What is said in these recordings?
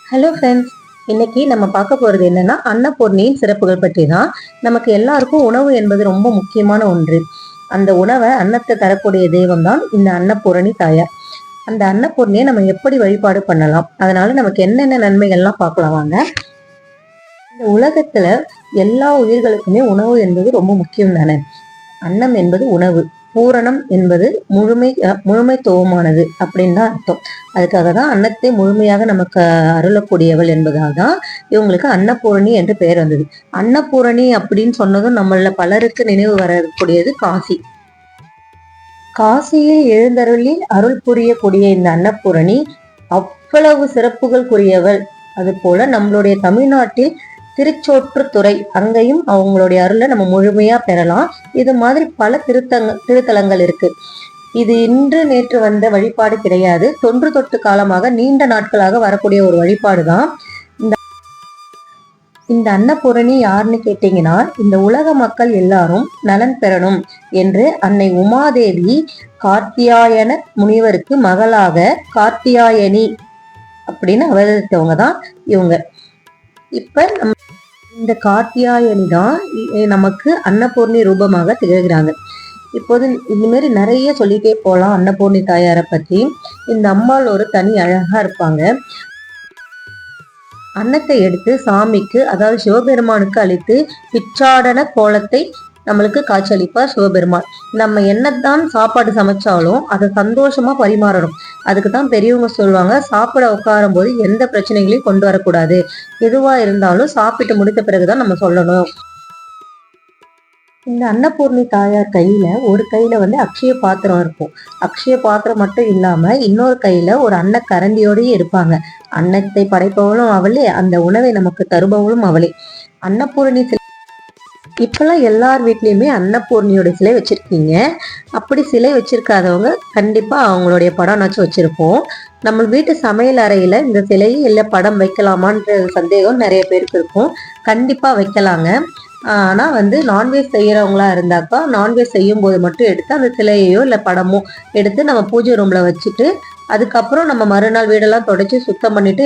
Hello friends, இன்னைக்கு நம்ம பார்க்க போறது என்னன்னா அன்னபூர்ணியின் சிறப்புகள் பற்றி தான். நமக்கு எல்லாருக்கும் உணவு என்பது ரொம்ப முக்கியமான ஒன்று. அந்த உணவை அன்னத்தை தரக்கூடிய தெய்வம் தான் இந்த அன்னபூரணி தாயார். அந்த அன்னபூர்ணியை நம்ம எப்படி வழிபாடு பண்ணலாம், அதனால நமக்கு என்னென்ன நன்மைகள்லாம் பார்க்கலாம் வாங்க. இந்த உலகத்துல எல்லா உயிர்களுக்குமே உணவு என்பது ரொம்ப முக்கியம் தானே. அன்னம் என்பது உணவு, பூரணம் என்பது முழுமைத்துவமானது அப்படின்னு தான் அர்த்தம். அதுக்காக தான் அன்னத்தை முழுமையாக நமக்கு அருளக்கூடியவள் என்பதால் தான் இவங்களுக்கு அன்னபூரணி என்று பெயர் வந்தது. அன்னபூரணி அப்படின்னு சொன்னதும் நம்மள பலருக்கு நினைவு வரக்கூடியது காசி. காசியை எழுந்தருளி அருள் புரியக்கூடிய இந்த அன்னபூரணி அவ்வளவு சிறப்புகளுக்குரியவள். அது போல நம்மளுடைய தமிழ்நாட்டில் திருச்சோற்றுத்துறை அங்கேயும் அவங்களுடைய அருளை நம்ம முழுமையா பெறலாம். இது மாதிரி பல திருத்தலங்கள் இருக்கு. இது இன்று நேற்று வந்த வழிபாடு கிடையாது. தொன்று தொட்டு காலமாக நீண்ட நாட்களாக வரக்கூடிய ஒரு வழிபாடு தான் இந்த அன்னபூரணி. யாருன்னு கேட்டீங்கன்னா, இந்த உலக மக்கள் எல்லாரும் நலன் பெறணும் என்று அன்னை உமாதேவி கார்த்தியாயன முனிவருக்கு மகளாக கார்த்தியாயனி அப்படின்னு அவதரித்தவங்க தான் இவங்க. இப்ப இந்த கார்த்தியாயனி தான் நமக்கு அன்னபூர்ணி ரூபமாக திகழ்கிறாங்க. இப்போது இந்த மாதிரி நிறைய சொல்லிட்டே போகலாம் அன்னபூர்ணி தாயாரை பத்தி. இந்த அம்மாள் ஒரு தனி அழகா இருப்பாங்க. அன்னத்தை எடுத்து சாமிக்கு, அதாவது சிவபெருமானுக்கு அளித்து பிச்சாடன கோலத்தை நம்மளுக்கு காட்சியளிப்பார் சிவபெருமான். நம்ம என்னதான் சாப்பாடு சமைச்சாலும் அதை சந்தோஷமா பரிமாறணும். அதுக்கு தான் பெரியவங்க சொல்லுவாங்க, சாப்பிட உட்காரும் போது எந்த பிரச்சனைகளையும் கொண்டு வரக்கூடாது. எதுவா இருந்தாலும் சாப்பிட்டு முடித்த பிறகுதான் நம்ம சொல்லணும். இந்த அன்னபூர்ணி தாயார் கையில ஒரு கையில அக்ஷய பாத்திரம் இருக்கும். அக்ஷய பாத்திரம் மட்டும் இல்லாம இன்னொரு கையில ஒரு அன்ன கரண்டியோடயே இருப்பாங்க. அன்னத்தை படைப்பவளும் அவளே, அந்த உணவை நமக்கு தருபவளும் அவளே. அன்னபூரணி இப்பெல்லாம் எல்லார் வீட்லயுமே அன்னபூர்ணியோட சிலை வச்சிருக்கீங்க. அப்படி சிலை வச்சிருக்காதவங்க கண்டிப்பா அவங்களுடைய படம்னாச்சும் வச்சிருப்போம். நம்ம வீட்டு சமையல் அறையில இந்த சிலையை இல்லை படம் வைக்கலாமான்ற சந்தேகம் நிறைய பேருக்கு இருக்கும். கண்டிப்பா வைக்கலாங்க. ஆனா நான்வெஜ் செய்யறவங்களா இருந்தாக்கா, நான்வெஜ் செய்யும் போது மட்டும் எடுத்து அந்த சிலையையோ இல்லை படமோ எடுத்து நம்ம பூஜை ரூம்ல வச்சுட்டு, அதுக்கப்புறம் நம்ம மறுநாள் வீடெல்லாம் தொடச்சி சுத்தம் பண்ணிட்டு,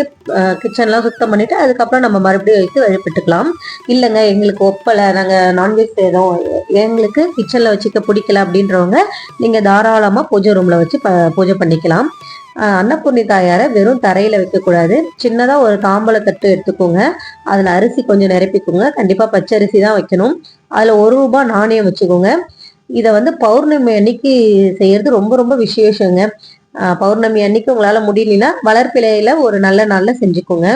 கிச்சன்லாம் சுத்தம் பண்ணிட்டு, அதுக்கப்புறம் நம்ம மறுபடியும் வைத்து வழிபட்டுக்கலாம். இல்லைங்க எங்களுக்கு ஒப்பலை, நாங்கள் நான்வெஜ் செய்யறோம், எங்களுக்கு கிச்சன்ல வச்சுக்க பிடிக்கல அப்படின்றவங்க நீங்க தாராளமா பூஜை ரூம்ல வச்சு பூஜை பண்ணிக்கலாம். அன்னபூர்ணி தாயாரை வெறும் தரையில வைக்கக்கூடாது. சின்னதா ஒரு தாம்பல தட்டு எடுத்துக்கோங்க. அதுல அரிசி கொஞ்சம் நிரப்பிக்கோங்க. கண்டிப்பா பச்சரிசி தான் வைக்கணும். அதுல ₹1 நாணயம் வச்சுக்கோங்க. இதை பௌர்ணமி அன்னைக்கு செய்யறது ரொம்ப ரொம்ப விசேஷங்க. பௌர்ணமி அன்னைக்கு உங்களால முடியலன்னா வளர்ப்பிலையில ஒரு நல்ல நாள்ல செஞ்சுக்கோங்க.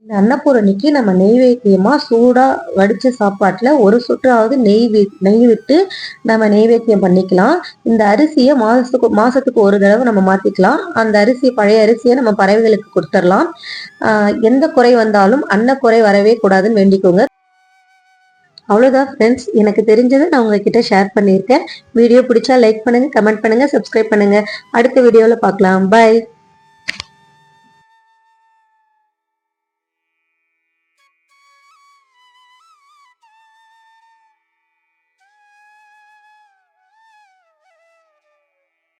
இந்த அன்னபூரணிக்கு நம்ம நெய்வேத்தியமா சூடா வடிச்ச சாப்பாட்டுல ஒரு சொட்டாவது நெய் விட்டு நம்ம நெய்வேத்தியம் பண்ணிக்கலாம். இந்த அரிசியை மாசத்துக்கு ஒரு தடவை நம்ம மாத்திக்கலாம். அந்த அரிசி, பழைய அரிசியை நம்ம பறவைகளுக்கு கொடுத்துடலாம். எந்த குறை வந்தாலும் அன்னக்குறை வரவே கூடாதுன்னு வேண்டிக்கோங்க. அவ்வளோதான் ஃப்ரெண்ட்ஸ், எனக்கு தெரிஞ்சதை நான் உங்ககிட்ட ஷேர் பண்ணியிருக்கேன். வீடியோ பிடிச்சா லைக் பண்ணுங்க, கமெண்ட் பண்ணுங்க, சப்ஸ்கிரைப் பண்ணுங்க. அடுத்த வீடியோவில் பார்க்கலாம். பாய்.